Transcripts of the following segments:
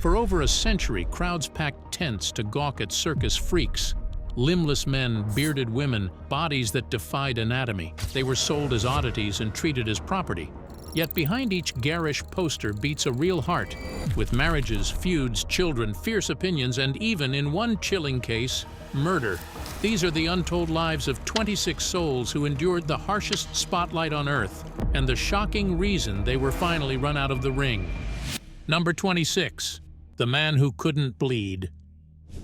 For over a century, crowds packed tents to gawk at circus freaks. Limbless men, bearded women, bodies that defied anatomy. They were sold as oddities and treated as property. Yet behind each garish poster beats a real heart, with marriages, feuds, children, fierce opinions, and even, in one chilling case, murder. These are the untold lives of 26 souls who endured the harshest spotlight on Earth, and the shocking reason they were finally run out of the ring. Number 26. The man who couldn't bleed.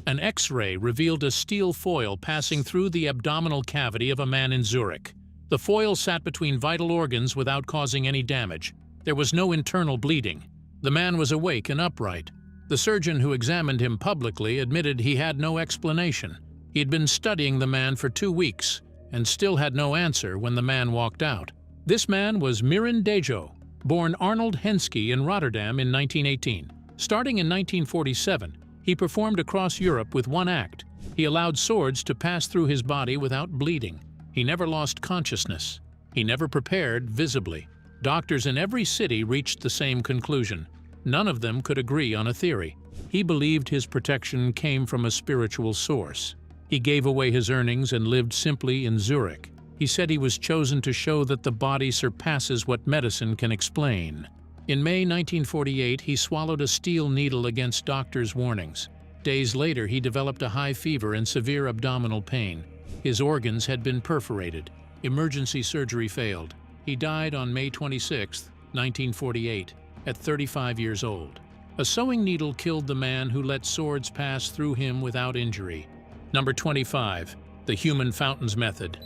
An X-ray revealed a steel foil passing through the abdominal cavity of a man in Zurich. The foil sat between vital organs without causing any damage. There was no internal bleeding. The man was awake and upright. The surgeon who examined him publicly admitted he had no explanation. He had been studying the man for 2 weeks and still had no answer when the man walked out. This man was Miran Dejo, born Arnold Henske in Rotterdam in 1918. Starting in 1947, he performed across Europe with one act. He allowed swords to pass through his body without bleeding. He never lost consciousness. He never prepared visibly. Doctors in every city reached the same conclusion. None of them could agree on a theory. He believed his protection came from a spiritual source. He gave away his earnings and lived simply in Zurich. He said he was chosen to show that the body surpasses what medicine can explain. In May 1948, he swallowed a steel needle against doctors' warnings. Days later, he developed a high fever and severe abdominal pain. His organs had been perforated. Emergency surgery failed. He died on May 26, 1948, at 35 years old. A sewing needle killed the man who let swords pass through him without injury. Number 25. The human fountains method.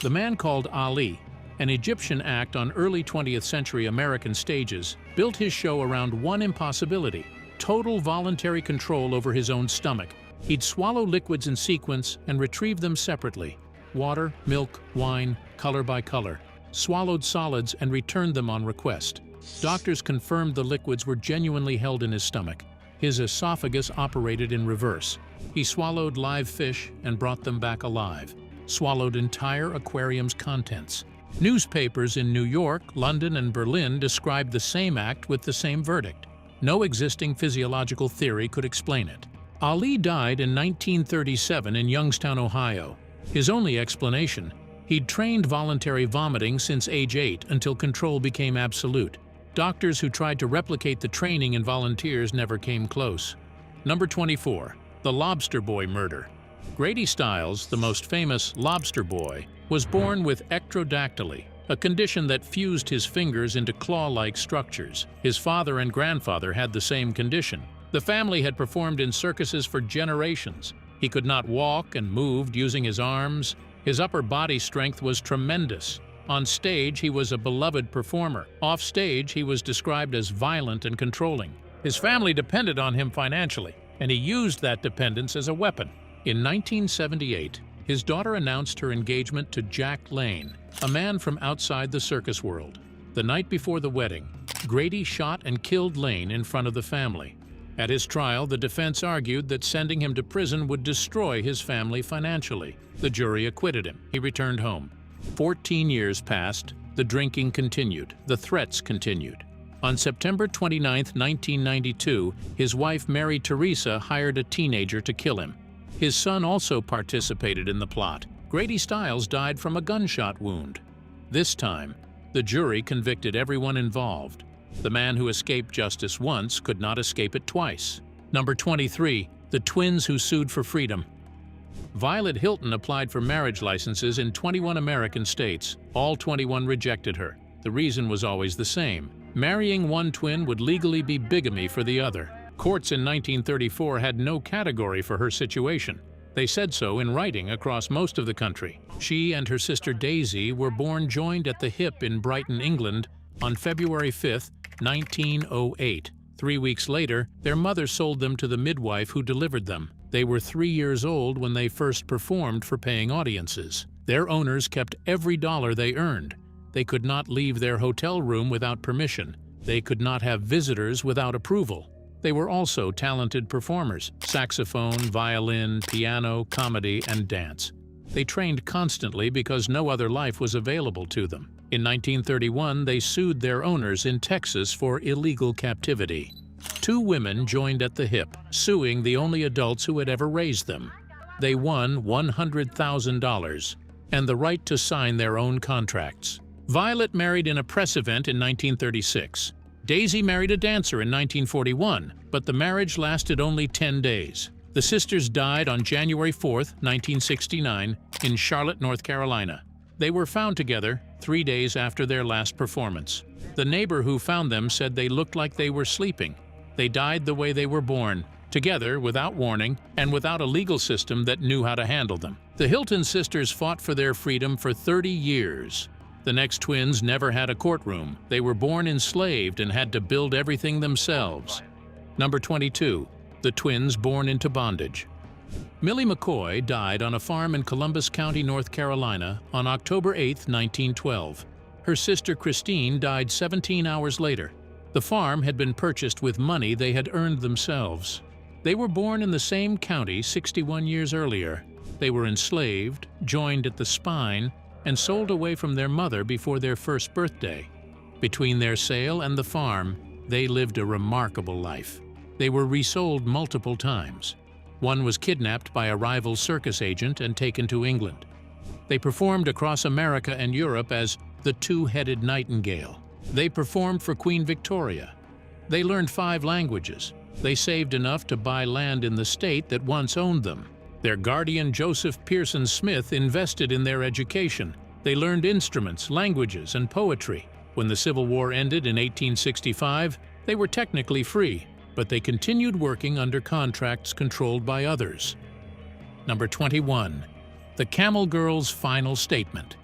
The man called Ali, an Egyptian act on early 20th century American stages, built his show around one impossibility: total voluntary control over his own stomach. He'd swallow liquids in sequence and retrieve them separately: water, milk, wine, color by color. Swallowed solids and returned them on request. Doctors confirmed the liquids were genuinely held in his stomach. His esophagus operated in reverse. He swallowed live fish and brought them back alive. Swallowed entire aquarium's contents. Newspapers in New York, London, and Berlin described the same act with the same verdict. No existing physiological theory could explain it. Ali died in 1937 in Youngstown, Ohio. His only explanation: he'd trained voluntary vomiting since age 8 until control became absolute. Doctors who tried to replicate the training in volunteers never came close. Number 24. The Lobster Boy Murder. Grady Stiles, the most famous lobster boy, was born with ectrodactyly, a condition that fused his fingers into claw-like structures. His father and grandfather had the same condition. The family had performed in circuses for generations. He could not walk and moved using his arms. His upper body strength was tremendous. On stage, he was a beloved performer. Off stage, he was described as violent and controlling. His family depended on him financially, and he used that dependence as a weapon. In 1978, his daughter announced her engagement to Jack Lane, a man from outside the circus world. The night before the wedding, Grady shot and killed Lane in front of the family. At his trial, the defense argued that sending him to prison would destroy his family financially. The jury acquitted him. He returned home. 14 years passed. The drinking continued. The threats continued. On September 29, 1992, his wife Mary Teresa hired a teenager to kill him. His son also participated in the plot. Grady Stiles died from a gunshot wound. This time, the jury convicted everyone involved. The man who escaped justice once could not escape it twice. Number 23. The twins who sued for freedom. Violet Hilton applied for marriage licenses in 21 American states. All 21 rejected her. The reason was always the same: marrying one twin would legally be bigamy for the other. Courts in 1934 had no category for her situation. They said so in writing across most of the country. She and her sister Daisy were born joined at the hip in Brighton, England, on February 5, 1908. 3 weeks later, their mother sold them to the midwife who delivered them. They were 3 years old when they first performed for paying audiences. Their owners kept every dollar they earned. They could not leave their hotel room without permission. They could not have visitors without approval. They were also talented performers: saxophone, violin, piano, comedy, and dance. They trained constantly because no other life was available to them. In 1931, they sued their owners in Texas for illegal captivity. Two women joined at the hip, suing the only adults who had ever raised them. They won $100,000 and the right to sign their own contracts. Violet married in a press event in 1936. Daisy married a dancer in 1941, but the marriage lasted only 10 days. The sisters died on January 4, 1969, in Charlotte, North Carolina. They were found together 3 days after their last performance. The neighbor who found them said they looked like they were sleeping. They died the way they were born, together without warning and without a legal system that knew how to handle them. The Hilton sisters fought for their freedom for 30 years. The next twins never had a courtroom. They were born enslaved and had to build everything themselves. Number 22. The twins born into bondage. Millie McCoy died on a farm in Columbus County, North Carolina on October 8, 1912. Her sister Christine died 17 hours later. The farm had been purchased with money they had earned themselves. They were born in the same county 61 years earlier. They were enslaved, joined at the spine, and sold away from their mother before their first birthday. Between their sale and the farm, they lived a remarkable life. They were resold multiple times. One was kidnapped by a rival circus agent and taken to England. They performed across America and Europe as the Two-Headed Nightingale. They performed for Queen Victoria. They learned 5 languages. They saved enough to buy land in the state that once owned them. Their guardian Joseph Pearson Smith invested in their education. They learned instruments, languages, and poetry. When the Civil War ended in 1865, they were technically free, but they continued working under contracts controlled by others. Number 21. The Camel Girl's Final Statement.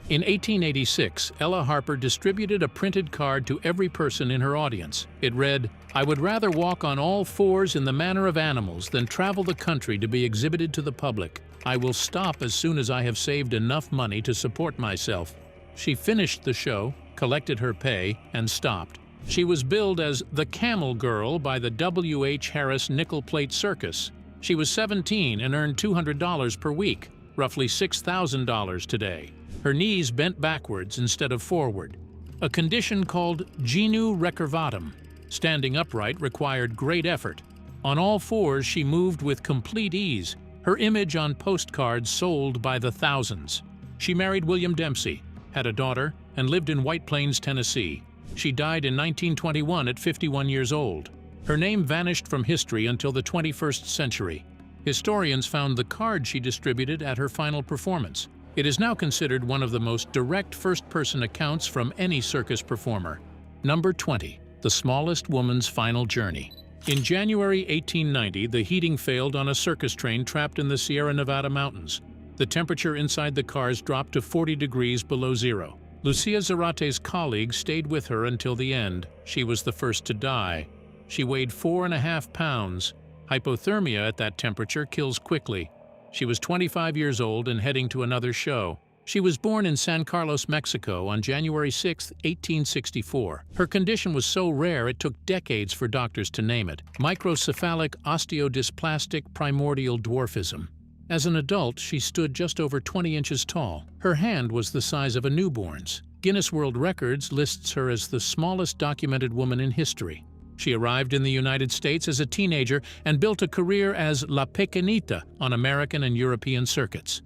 In 1886, Ella Harper distributed a printed card to every person in her audience. It read, "I would rather walk on all fours in the manner of animals than travel the country to be exhibited to the public. I will stop as soon as I have saved enough money to support myself." She finished the show, collected her pay, and stopped. She was billed as the Camel Girl by the W.H. Harris Nickel Plate Circus. She was 17 and earned $200 per week, roughly $6,000 today. Her knees bent backwards instead of forward, a condition called genu recurvatum. Standing upright required great effort. On all fours she moved with complete ease, her image on postcards sold by the thousands. She married William Dempsey, had a daughter, and lived in White Plains, Tennessee. She died in 1921 at 51 years old. Her name vanished from history until the 21st century. Historians found the card she distributed at her final performance. It is now considered one of the most direct first-person accounts from any circus performer. Number 20. The Smallest Woman's Final Journey. In January 1890, the heating failed on a circus train trapped in the Sierra Nevada mountains. The temperature inside the cars dropped to 40 degrees below zero. Lucia Zarate's colleagues stayed with her until the end. She was the first to die. She weighed 4.5 pounds. Hypothermia at that temperature kills quickly. She was 25 years old and heading to another show. She was born in San Carlos, Mexico on January 6, 1864. Her condition was so rare it took decades for doctors to name it: microcephalic osteodysplastic primordial dwarfism. As an adult, she stood just over 20 inches tall. Her hand was the size of a newborn's. Guinness World Records lists her as the smallest documented woman in history. She arrived in the United States as a teenager and built a career as La Pequeñita on American and European circuits.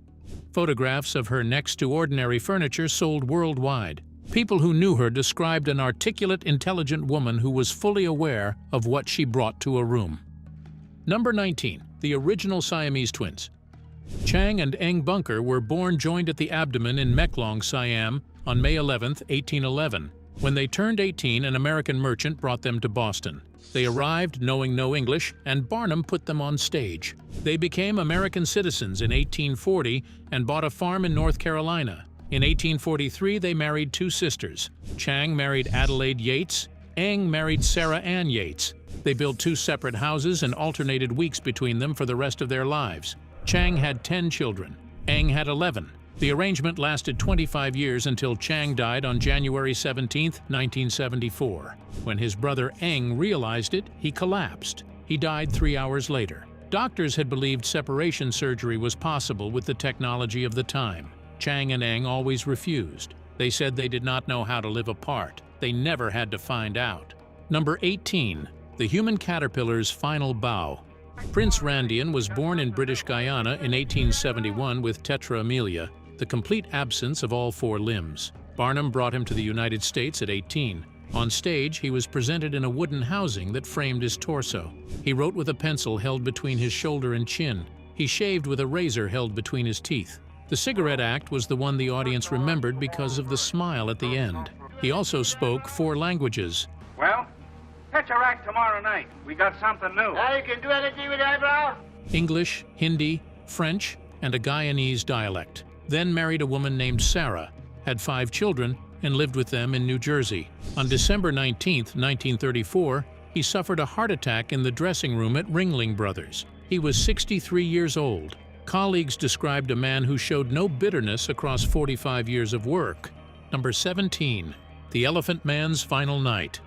Photographs of her next to ordinary furniture sold worldwide. People who knew her described an articulate, intelligent woman who was fully aware of what she brought to a room. Number 19. The Original Siamese Twins. Chang and Eng Bunker were born joined at the abdomen in Meklong, Siam on May 11, 1811. When they turned 18, an American merchant brought them to Boston. They arrived knowing no English, and Barnum put them on stage. They became American citizens in 1840 and bought a farm in North Carolina. In 1843, they married 2 sisters. Chang married Adelaide Yates. Eng married Sarah Ann Yates. They built 2 separate houses and alternated weeks between them for the rest of their lives. Chang had 10 children. Eng had 11. The arrangement lasted 25 years until Chang died on January 17, 1974. When his brother Eng realized it, he collapsed. He died 3 hours later. Doctors had believed separation surgery was possible with the technology of the time. Chang and Eng always refused. They said they did not know how to live apart. They never had to find out. Number 18. The human caterpillar's final bow. Prince Randian was born in British Guyana in 1871 with tetraamelia, the complete absence of all 4 limbs. Barnum brought him to the United States at 18. On stage, he was presented in a wooden housing that framed his torso. He wrote with a pencil held between his shoulder and chin. He shaved with a razor held between his teeth. The cigarette act was the one the audience remembered because of the smile at the end. He also spoke 4 languages. Well, pitch a rack tomorrow night. We got something new. Now you can do anything with eyebrow? English, Hindi, French, and a Guyanese dialect. Then married a woman named Sarah, had 5 children, and lived with them in New Jersey. On December 19, 1934, he suffered a heart attack in the dressing room at Ringling Brothers. He was 63 years old. Colleagues described a man who showed no bitterness across 45 years of work. Number 17. The Elephant Man's Final Night.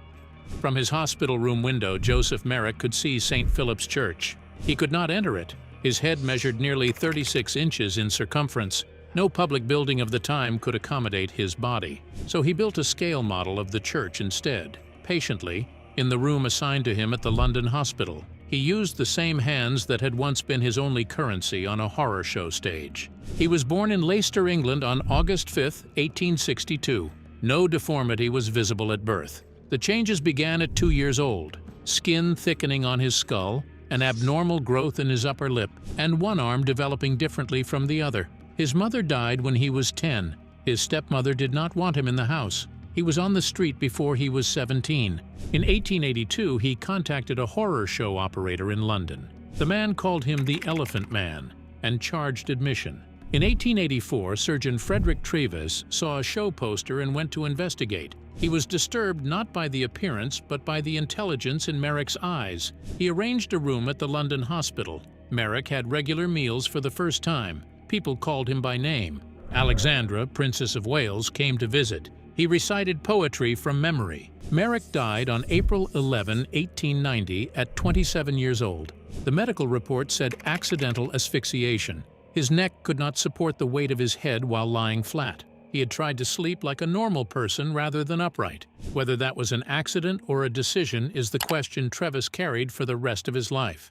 From his hospital room window, Joseph Merrick could see St. Philip's Church. He could not enter it. His head measured nearly 36 inches in circumference. No public building of the time could accommodate his body, so he built a scale model of the church instead, patiently, in the room assigned to him at the London hospital. He used the same hands that had once been his only currency on a horror show stage. He was born in Leicester, England on August 5, 1862. No deformity was visible at birth. The changes began at 2 years old. Skin thickening on his skull, an abnormal growth in his upper lip, and one arm developing differently from the other. His mother died when he was 10. His stepmother did not want him in the house. He was on the street before he was 17. In 1882, he contacted a horror show operator in London. The man called him the Elephant Man and charged admission. In 1884, surgeon Frederick Treves saw a show poster and went to investigate. He was disturbed not by the appearance, but by the intelligence in Merrick's eyes. He arranged a room at the London hospital. Merrick had regular meals for the first time. People called him by name. Alexandra, Princess of Wales, came to visit. He recited poetry from memory. Merrick died on April 11, 1890, at 27 years old. The medical report said accidental asphyxiation. His neck could not support the weight of his head while lying flat. He had tried to sleep like a normal person rather than upright. Whether that was an accident or a decision is the question Treves carried for the rest of his life.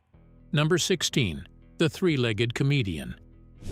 Number 16. The Three-Legged Comedian.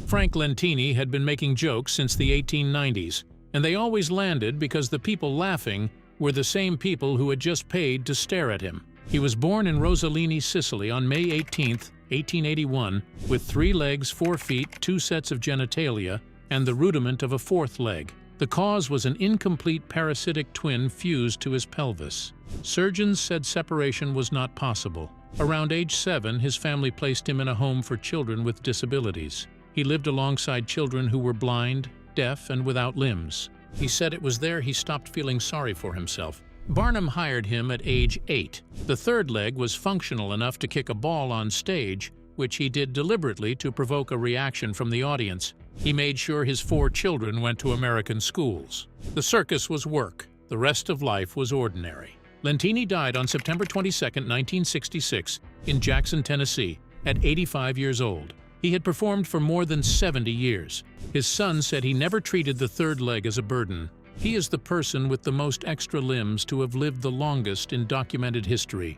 Frank Lentini had been making jokes since the 1890s, and they always landed because the people laughing were the same people who had just paid to stare at him. He was born in Rosalini, Sicily on May 18, 1881, with 3 legs, 4 feet, 2 sets of genitalia, and the rudiment of a 4th leg. The cause was an incomplete parasitic twin fused to his pelvis. Surgeons said separation was not possible. Around age 7, his family placed him in a home for children with disabilities. He lived alongside children who were blind, deaf, and without limbs. He said it was there he stopped feeling sorry for himself. Barnum hired him at age 8. The 3rd leg was functional enough to kick a ball on stage, which he did deliberately to provoke a reaction from the audience. He made sure his 4 children went to American schools. The circus was work. The rest of life was ordinary. Lentini died on September 22, 1966, in Jackson, Tennessee, at 85 years old. He had performed for more than 70 years. His son said he never treated the 3rd leg as a burden. He is the person with the most extra limbs to have lived the longest in documented history.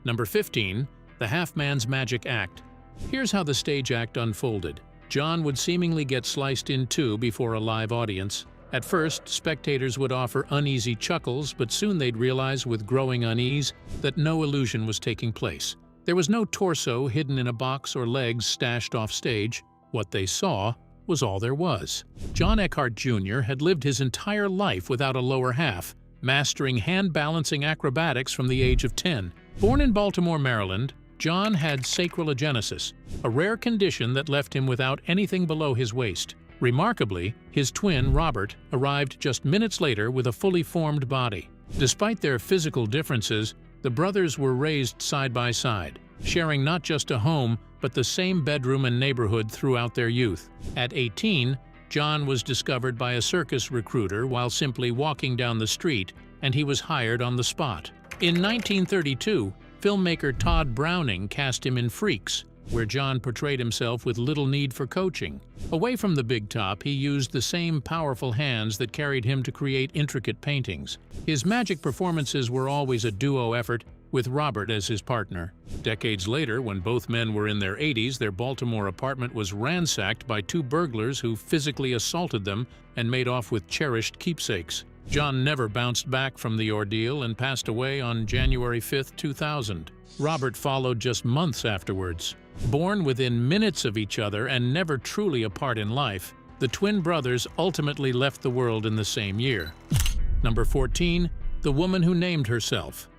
Number 15. The Half-Man's Magic Act. Here's how the stage act unfolded. John would seemingly get sliced in 2 before a live audience. At first, spectators would offer uneasy chuckles, but soon they'd realize with growing unease that no illusion was taking place. There was no torso hidden in a box or legs stashed off stage. What they saw was all there was. John Eckhart Jr. had lived his entire life without a lower half, mastering hand-balancing acrobatics from the age of 10. Born in Baltimore, Maryland, John had sacralogenesis, a rare condition that left him without anything below his waist. Remarkably, his twin, Robert, arrived just minutes later with a fully formed body. Despite their physical differences, the brothers were raised side by side, sharing not just a home, but the same bedroom and neighborhood throughout their youth. At 18, John was discovered by a circus recruiter while simply walking down the street, and he was hired on the spot. In 1932, filmmaker Todd Browning cast him in Freaks, where John portrayed himself with little need for coaching. Away from the big top, he used the same powerful hands that carried him to create intricate paintings. His magic performances were always a duo effort, with Robert as his partner. Decades later, when both men were in their 80s, their Baltimore apartment was ransacked by two burglars who physically assaulted them and made off with cherished keepsakes. John never bounced back from the ordeal and passed away on January 5, 2000. Robert followed just months afterwards. Born within minutes of each other and never truly apart in life, the twin brothers ultimately left the world in the same year. Number 14. The woman who named herself.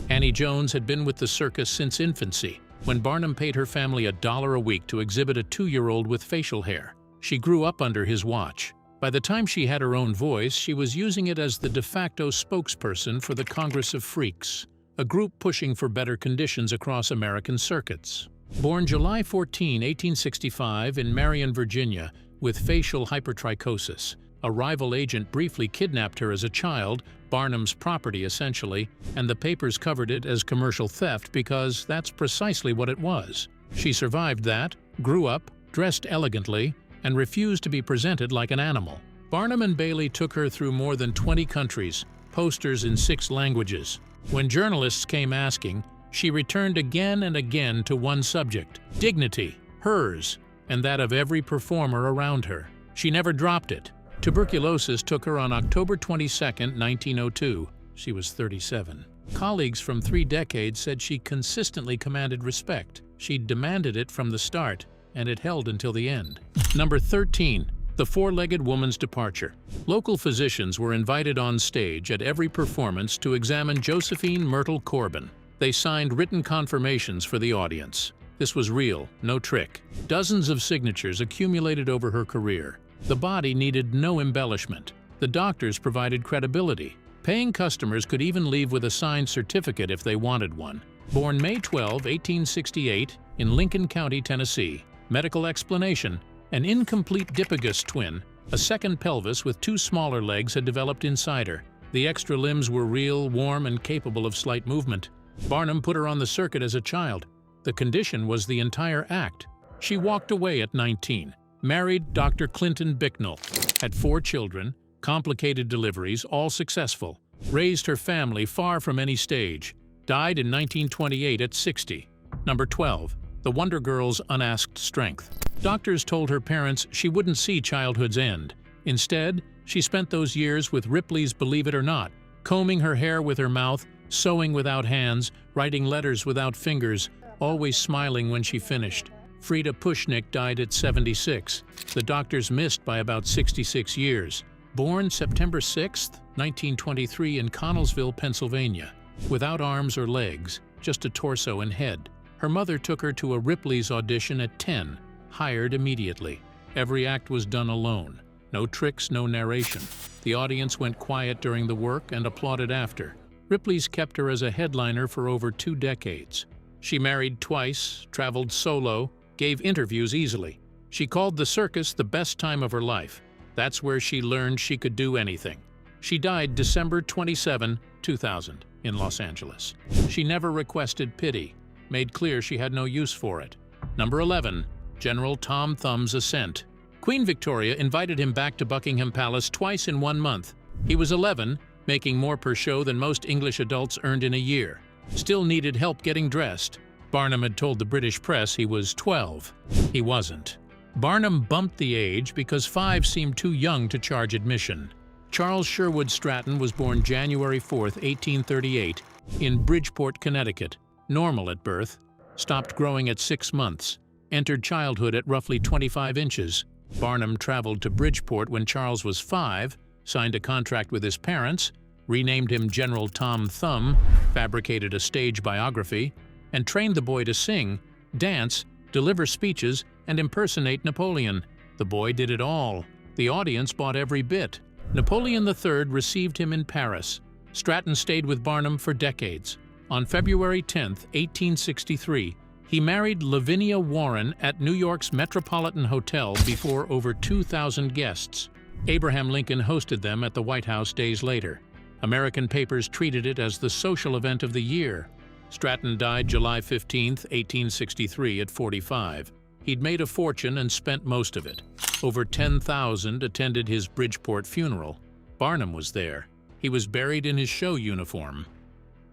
Annie Jones had been with the circus since infancy, when Barnum paid her family $1 a week to exhibit a 2-year-old with facial hair. She grew up under his watch. By the time she had her own voice, she was using it as the de facto spokesperson for the Congress of Freaks, a group pushing for better conditions across American circuits. Born July 14, 1865 in Marion, Virginia, with facial hypertrichosis, a rival agent briefly kidnapped her as a child, Barnum's property essentially, and the papers covered it as commercial theft because that's precisely what it was. She survived that, grew up, dressed elegantly, and refused to be presented like an animal. Barnum and Bailey took her through more than 20 countries, posters in 6 languages. When journalists came asking, she returned again and again to one subject: dignity, hers, and that of every performer around her. She never dropped it. Tuberculosis took her on October 22, 1902. She was 37. Colleagues from 3 decades said she consistently commanded respect. She demanded it from the start, and it held until the end. Number 13. The four-legged woman's departure. Local physicians were invited on stage at every performance to examine Josephine Myrtle Corbin. They signed written confirmations for the audience. This was real, no trick. Dozens of signatures accumulated over her career. The body needed no embellishment. The doctors provided credibility. Paying customers could even leave with a signed certificate if they wanted one. Born May 12, 1868, in Lincoln County, Tennessee. Medical explanation: an incomplete dipagus twin, a second pelvis with 2 smaller legs had developed inside her. The extra limbs were real, warm, and capable of slight movement. Barnum put her on the circuit as a child. The condition was the entire act. She walked away at 19. Married Dr. Clinton Bicknell, had 4 children, complicated deliveries, all successful. Raised her family far from any stage. Died in 1928 at 60. Number 12. The Wonder Girl's unasked strength. Doctors told her parents she wouldn't see childhood's end. Instead, she spent those years with Ripley's Believe It or Not, combing her hair with her mouth, sewing without hands, writing letters without fingers, always smiling when she finished. Frida Pushnik died at 76. The doctors missed by about 66 years. Born September 6, 1923 in Connellsville, Pennsylvania. Without arms or legs, just a torso and head. Her mother took her to a Ripley's audition at 10, hired immediately. Every act was done alone. No tricks, no narration. The audience went quiet during the work and applauded after. Ripley's kept her as a headliner for over 2 decades. She married twice, traveled solo, gave interviews easily. She called the circus the best time of her life. That's where she learned she could do anything. She died December 27, 2000, in Los Angeles. She never requested pity, made clear she had no use for it. Number 11. General Tom Thumb's ascent. Queen Victoria invited him back to Buckingham Palace twice in 1 month. He was 11, making more per show than most English adults earned in a year. Still needed help getting dressed. Barnum had told the British press he was 12. He wasn't. Barnum bumped the age because 5 seemed too young to charge admission. Charles Sherwood Stratton was born January 4, 1838, in Bridgeport, Connecticut. Normal at birth. Stopped growing at 6 months. Entered childhood at roughly 25 inches. Barnum traveled to Bridgeport when Charles was 5, signed a contract with his parents, renamed him General Tom Thumb, fabricated a stage biography, and trained the boy to sing, dance, deliver speeches, and impersonate Napoleon. The boy did it all. The audience bought every bit. Napoleon III received him in Paris. Stratton stayed with Barnum for decades. On February 10, 1863, he married Lavinia Warren at New York's Metropolitan Hotel before over 2,000 guests. Abraham Lincoln hosted them at the White House days later. American papers treated it as the social event of the year. Stratton died July 15, 1863 at 45. He'd made a fortune and spent most of it. Over 10,000 attended his Bridgeport funeral. Barnum was there. He was buried in his show uniform.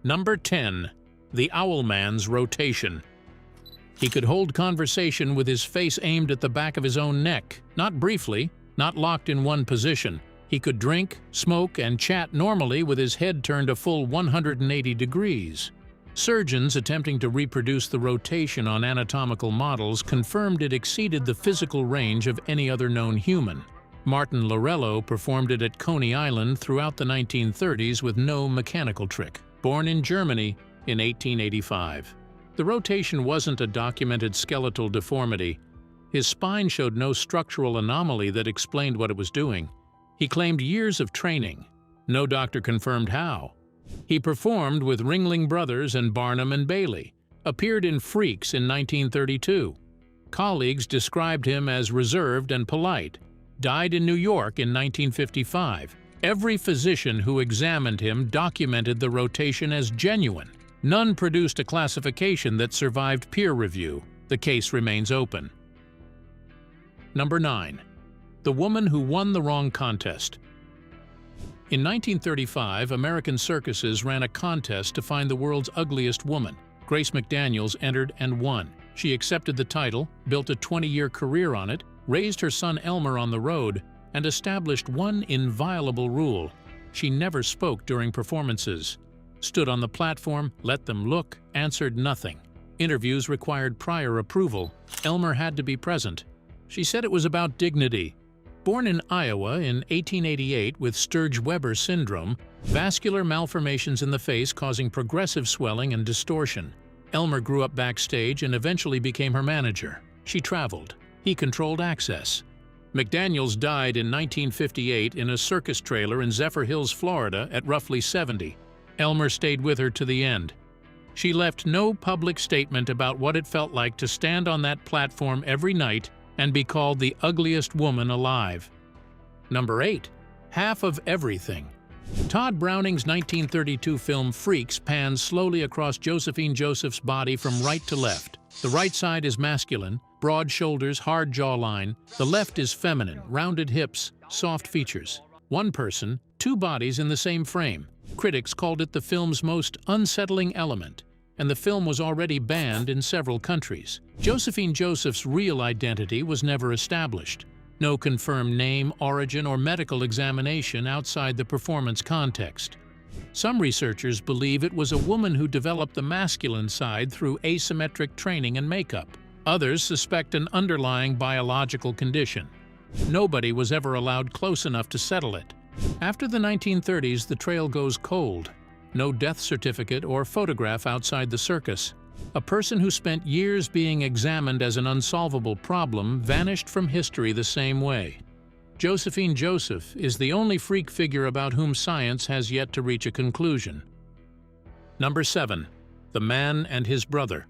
Number 10. the Owlman's rotation. He could hold conversation with his face aimed at the back of his own neck, not briefly, not locked in one position. He could drink, smoke, and chat normally with his head turned a full 180 degrees. Surgeons attempting to reproduce the rotation on anatomical models confirmed it exceeded the physical range of any other known human. Martin Lorello performed it at Coney Island throughout the 1930s with no mechanical trick. Born in Germany in 1885. The rotation wasn't a documented skeletal deformity. His spine showed no structural anomaly that explained what it was doing. He claimed years of training. No doctor confirmed how. He performed with Ringling Brothers and Barnum and Bailey, appeared in Freaks in 1932. Colleagues described him as reserved and polite. Died in New York in 1955. Every physician who examined him documented the rotation as genuine. None produced a classification that survived peer review. The case remains open. Number 9. The woman who won the wrong contest. In 1935, American circuses ran a contest to find the world's ugliest woman. Grace McDaniels entered and won. She accepted the title, built a 20-year career on it, raised her son Elmer on the road, and established one inviolable rule. She never spoke during performances. Stood on the platform, let them look, answered nothing. Interviews required prior approval. Elmer had to be present. She said it was about dignity. Born in Iowa in 1888 with Sturge-Weber syndrome, vascular malformations in the face causing progressive swelling and distortion. Elmer grew up backstage and eventually became her manager. She traveled. He controlled access. McDaniels died in 1958 in a circus trailer in Zephyr Hills, Florida at roughly 70. Elmer stayed with her to the end. She left no public statement about what it felt like to stand on that platform every night and be called the ugliest woman alive. Number 8. Half of everything. Todd Browning's 1932 film Freaks pans slowly across Josephine Joseph's body from right to left. The right side is masculine, broad shoulders, hard jawline. The left is feminine, rounded hips, soft features. One person, two bodies in the same frame. Critics called it the film's most unsettling element, and the film was already banned in several countries. Josephine Joseph's real identity was never established. No confirmed name, origin, or medical examination outside the performance context. Some researchers believe it was a woman who developed the masculine side through asymmetric training and makeup. Others suspect an underlying biological condition. Nobody was ever allowed close enough to settle it. After the 1930s, the trail goes cold. No death certificate or photograph outside the circus. A person who spent years being examined as an unsolvable problem vanished from history the same way. Josephine Joseph is the only freak figure about whom science has yet to reach a conclusion. Number 7. The Man and His Brother.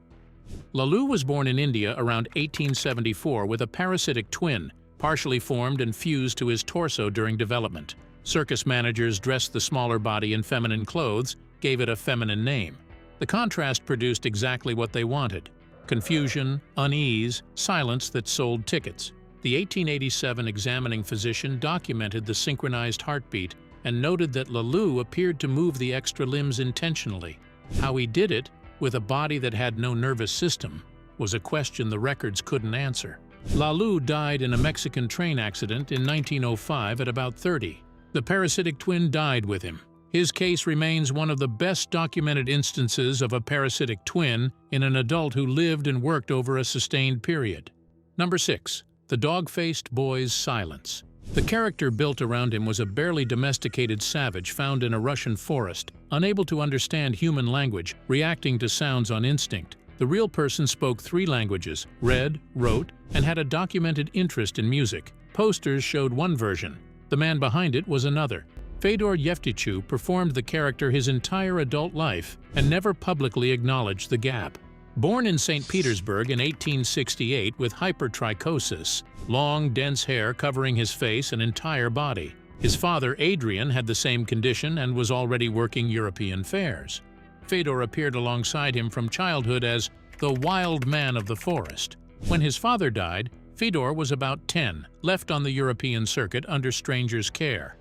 Lalu was born in India around 1874 with a parasitic twin, partially formed and fused to his torso during development. Circus managers dressed the smaller body in feminine clothes, gave it a feminine name. The contrast produced exactly what they wanted: confusion, unease, silence that sold tickets. The 1887 examining physician documented the synchronized heartbeat and noted that Lalu appeared to move the extra limbs intentionally. How he did it, with a body that had no nervous system, was a question the records couldn't answer. Lalu died in a Mexican train accident in 1905 at about 30. The parasitic twin died with him. His case remains one of the best documented instances of a parasitic twin in an adult who lived and worked over a sustained period. Number 6. The Dog-Faced Boy's Silence. The character built around him was a barely domesticated savage found in a Russian forest, unable to understand human language, reacting to sounds on instinct. The real person spoke 3 languages, read, wrote, and had a documented interest in music. Posters showed one version. The man behind it was another. Fedor Yevtichev performed the character his entire adult life and never publicly acknowledged the gap. Born in St. Petersburg in 1868 with hypertrichosis, long, dense hair covering his face and entire body. His father, Adrian, had the same condition and was already working European fairs. Fedor appeared alongside him from childhood as the wild man of the forest. When his father died, Fedor was about 10, left on the European circuit under strangers' care.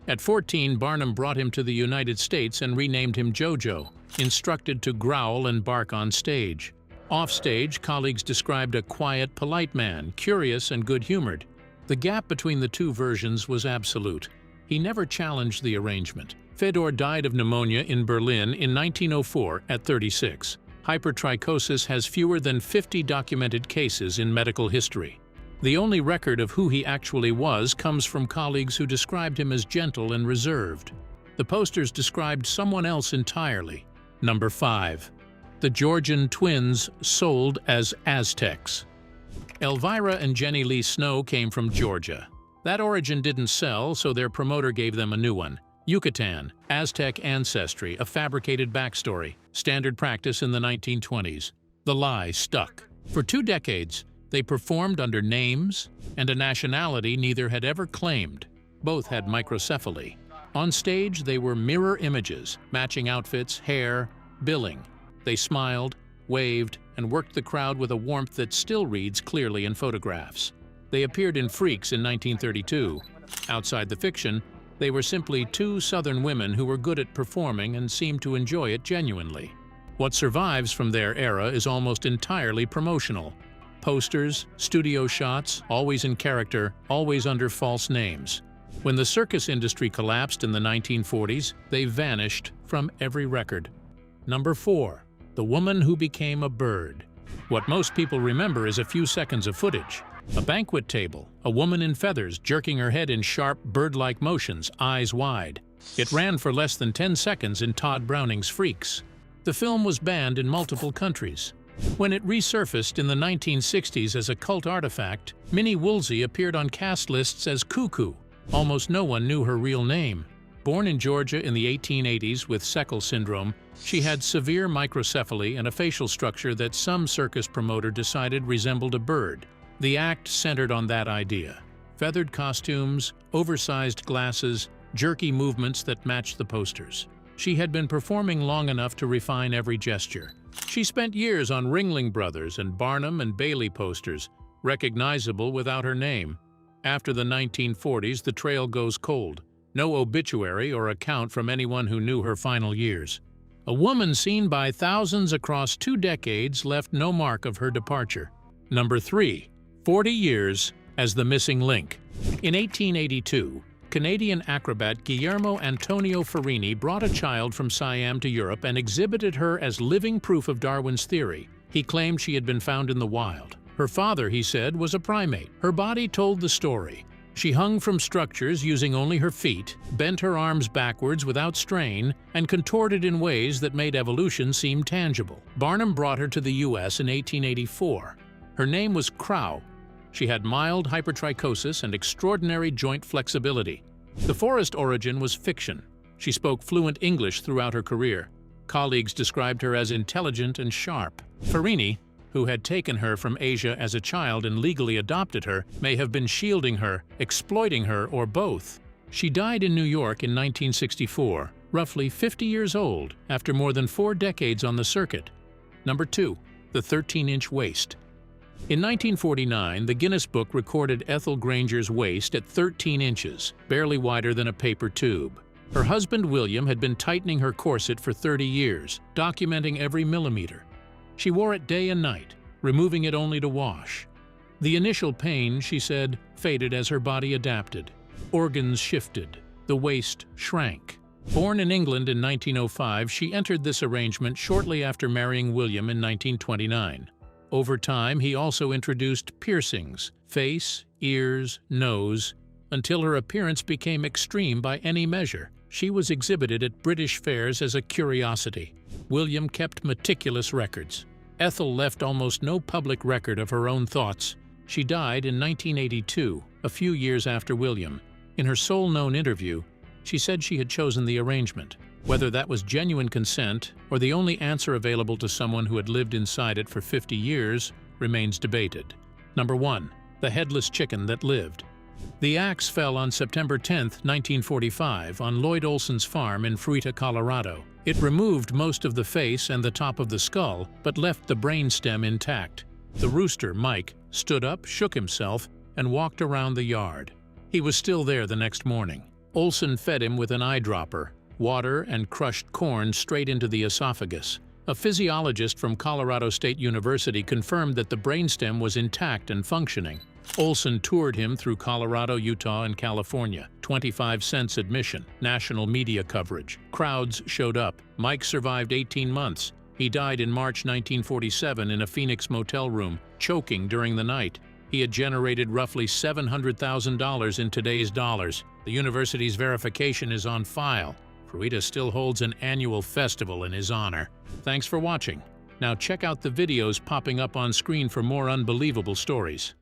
At 14, Barnum brought him to the United States and renamed him Jojo, instructed to growl and bark on stage. Off-stage, colleagues described a quiet, polite man, curious and good-humored. The gap between the two versions was absolute. He never challenged the arrangement. Fedor died of pneumonia in Berlin in 1904 at 36. Hypertrichosis has fewer than 50 documented cases in medical history. The only record of who he actually was comes from colleagues who described him as gentle and reserved. The posters described someone else entirely. Number 5. The Georgian twins sold as Aztecs. Elvira and Jenny Lee Snow came from Georgia. That origin didn't sell, so their promoter gave them a new one. Yucatan, Aztec ancestry, a fabricated backstory, standard practice in the 1920s. The lie stuck. For 2 decades, they performed under names and a nationality neither had ever claimed. Both had microcephaly. On stage, they were mirror images, matching outfits, hair, billing. They smiled, waved, and worked the crowd with a warmth that still reads clearly in photographs. They appeared in Freaks in 1932. Outside the fiction, they were simply 2 Southern women who were good at performing and seemed to enjoy it genuinely. What survives from their era is almost entirely promotional. Posters, studio shots, always in character, always under false names. When the circus industry collapsed in the 1940s, they vanished from every record. Number 4. The Woman Who Became a Bird. What most people remember is a few seconds of footage. A banquet table, a woman in feathers jerking her head in sharp, bird-like motions, eyes wide. It ran for less than 10 seconds in Todd Browning's Freaks. The film was banned in multiple countries. When it resurfaced in the 1960s as a cult artifact, Minnie Woolsey appeared on cast lists as Cuckoo. Almost no one knew her real name. Born in Georgia in the 1880s with Seckle syndrome, she had severe microcephaly and a facial structure that some circus promoter decided resembled a bird. The act centered on that idea. Feathered costumes, oversized glasses, jerky movements that matched the posters. She had been performing long enough to refine every gesture. She spent years on Ringling Brothers and Barnum and Bailey posters, recognizable without her name. After the 1940s, the trail goes cold. No obituary or account from anyone who knew her final years. A woman seen by thousands across 2 decades left no mark of her departure. Number 3. 40 years as the missing link. In 1882, Canadian acrobat Guillermo Antonio Farini brought a child from Siam to Europe and exhibited her as living proof of Darwin's theory. He claimed she had been found in the wild. Her father, he said, was a primate. Her body told the story. She hung from structures using only her feet, bent her arms backwards without strain, and contorted in ways that made evolution seem tangible. Barnum brought her to the U.S. in 1884. Her name was Crow. She had mild hypertrichosis and extraordinary joint flexibility. The forest origin was fiction. She spoke fluent English throughout her career. Colleagues described her as intelligent and sharp. Farini, who had taken her from Asia as a child and legally adopted her, may have been shielding her, exploiting her, or both. She died in New York in 1964, roughly 50 years old, after more than 4 decades on the circuit. Number 2. The 13-inch waist. In 1949, the Guinness Book recorded Ethel Granger's waist at 13 inches, barely wider than a paper tube. Her husband William had been tightening her corset for 30 years, documenting every millimeter. She wore it day and night, removing it only to wash. The initial pain, she said, faded as her body adapted. Organs shifted. The waist shrank. Born in England in 1905, she entered this arrangement shortly after marrying William in 1929. Over time, he also introduced piercings, face, ears, nose, until her appearance became extreme by any measure. She was exhibited at British fairs as a curiosity. William kept meticulous records. Ethel left almost no public record of her own thoughts. She died in 1982, a few years after William. In her sole-known interview, she said she had chosen the arrangement. Whether that was genuine consent or the only answer available to someone who had lived inside it for 50 years remains debated. Number 1. The headless chicken that lived. The axe fell on September 10, 1945, on Lloyd Olson's farm in Fruita, Colorado. It removed most of the face and the top of the skull, but left the brainstem intact. The rooster, Mike, stood up, shook himself, and walked around the yard. He was still there the next morning. Olson fed him with an eyedropper, water and crushed corn straight into the esophagus. A physiologist from Colorado State University confirmed that the brainstem was intact and functioning. Olson toured him through Colorado, Utah, and California. 25 cents admission. National media coverage. Crowds showed up. Mike survived 18 months. He died in March 1947 in a Phoenix motel room, choking during the night. He had generated roughly $700,000 in today's dollars. The university's verification is on file. Feuds still holds an annual festival in his honor. Thanks for watching. Now check out the videos popping up on screen for more unbelievable stories.